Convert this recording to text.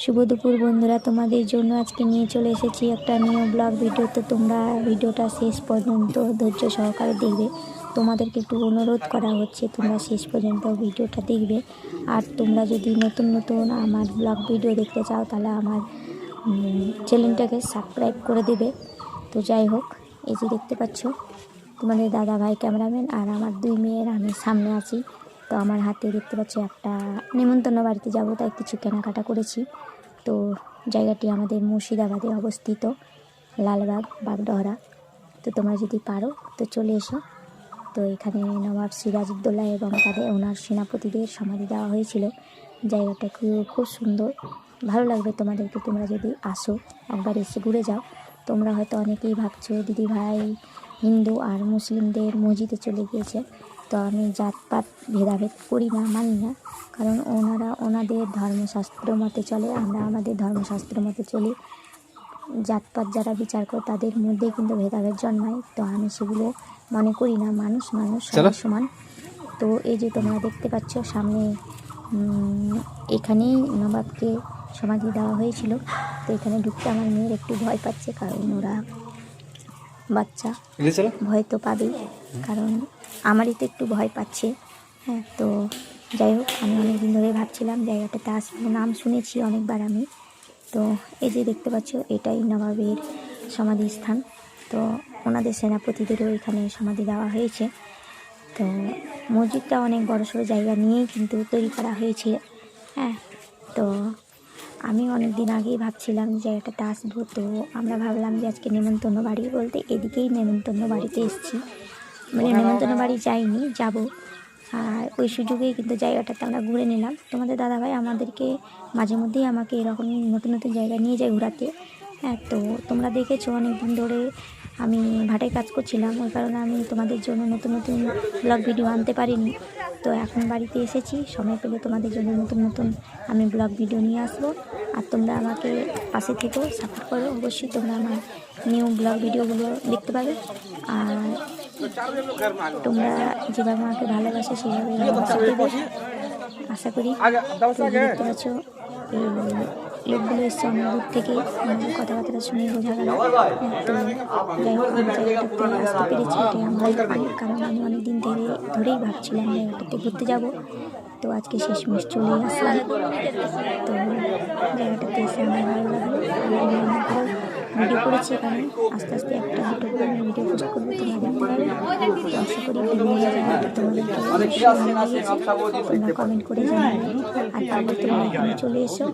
শুভ দুপুর বন্ধুরা, তোমাদের জন্য আজকে নিয়ে চলে এসেছি একটা নিউ ব্লগ ভিডিও। তো তোমরা ভিডিওটা শেষ পর্যন্ত ধৈর্য সহকারে দেখবে। তোমাদেরকে একটু অনুরোধ করা হচ্ছে তোমরা শেষ পর্যন্ত ভিডিওটা দেখবে। আর তোমরা যদি নতুন নতুন আমার ব্লগ ভিডিও দেখতে চাও তাহলে আমার চ্যানেলটাকে সাবস্ক্রাইব করে দেবে। তো যাই হোক, এই যে দেখতে পাচ্ছ তোমাদের দাদা ভাই ক্যামেরাম্যান আর আমার দুই মেয়ের আমি সামনে আছি। তো আমার হাতে দেখতে পাচ্ছ একটা নেমন্তন্ন বাড়িতে যাবো, তাই কিছু কেনাকাটা করেছি। তো জায়গাটি আমাদের মুর্শিদাবাদে অবস্থিত, লালবাগ বাগডহরা। তো তোমরা যদি পারো তো চলে এসো। তো এখানে নবাব সিরাজউদ্দৌলা এবং তাদের ওনার সেনাপতিদের সমাধি দেওয়া হয়েছিল। জায়গাটা খুব সুন্দর, ভালো লাগবে তোমাদেরকে। তোমরা যদি আসো একবার এসে ঘুরে যাও। তোমরা হয়তো অনেকেই ভাবছো দিদি ভাই হিন্দু আর মুসলিমদের মসজিদে চলে গিয়েছে। তো আমি জাতপাত ভেদাভেদ করি না, মানি না, কারণ ওনারা ওনাদের ধর্মশাস্ত্র মতে চলে, আমরা আমাদের ধর্মশাস্ত্র মতে চলি। জাতপাত যারা বিচার করে তাদের মধ্যে কিন্তু ভেদাভেদ জন্মায়। তো আমি সেগুলো মনে করি না, মানুষ সবার সমান। তো এই যে তোমরা দেখতে পাচ্ছ সামনে এখানেই নবাবকে সমাধি দেওয়া হয়েছিল। তো এখানে ঢুকতে আমার মেয়ের একটু ভয় পাচ্ছে, কারণ ওরা বাচ্চা, ভয় তো পাবেই, কারণ আমারই তো একটু ভয় পাচ্ছে। হ্যাঁ, তো যাই হোক, আমি অনেক দিন ধরে ভাবছিলাম জায়গাটাতে আসবো, নাম শুনেছি অনেকবার আমি। তো এই যে দেখতে পাচ্ছ এটাই নবাবের সমাধিস্থান। তো ওনাদের সেনাপতিদেরও এখানে সমাধি দেওয়া হয়েছে। তো মসজিদটা অনেক বড়সড় জায়গা নিয়েই কিন্তু তৈরি করা হয়েছে। হ্যাঁ, তো আমি অনেক দিন আগেই ভাবছিলাম জায়গাটাতে আসবো। তো আমরা ভাবলাম যে আজকে নেমন্তন্ন বাড়ি বলতে এদিকেই নেমন্তন্ন বাড়িতে এসেছি, মানে নেমন্তন্ন বাড়ি যাইনি, যাব। আর ওই সুযোগেই কিন্তু জায়গাটাতে আমরা ঘুরে নিলাম। তোমাদের দাদাভাই আমাদেরকে মাঝে মধ্যেই আমাকে এরকম নতুন নতুন জায়গায় নিয়ে যায় ঘোরাতে। হ্যাঁ, তো তোমরা দেখেছো অনেক দিন ধরে আমি ভাটায় কাজ করছিলাম, ওই কারণে আমি তোমাদের জন্য নতুন নতুন ব্লগ ভিডিও আনতে পারিনি। তো এখন বাড়িতে এসেছি, সময় পেলে তোমাদের জন্য নতুন নতুন আমি ব্লগ ভিডিও নিয়ে আসবো। আর তোমরা আমাকে পাশে থেকেও সাপোর্ট করো, অবশ্যই তোমরা আমার নিউ ব্লগ ভিডিওগুলো দেখতে পাবে। আর তোমরা যেভাবে আমাকে ভালোবাসো সেভাবে আশা করি। দেখতে পাচ্ছ এই লোকগুলো এসছে অনেক দূর থেকে, আমাদের কথাবার্তা শুনে বোঝা গেল। তো যাই হোক, আমি জায়গাটাতে আসতে পেরেছি, এটাই আমার, কারণ আমি অনেক দিন ধরেই ভাবছিলাম জায়গাটাতে ঘুরতে যাব। তো আজকে শেষমেশ চলে আসলাম। তো জায়গাটাতে এসে আমার ভালো লাগলো। আমি অনেকগুলো ভিডিও করেছি এখানে, আস্তে আস্তে একটা দুটো করে আমি ভিডিও পোস্ট করবো, তোমরা দেখতে পাবে। তো আশা করি জায়গাটা তোমাদেরকে ভালো লেগেছে, তোমরা কমেন্ট করে জানাবে। আর তারপর তোমরা এখানে চলে এসো।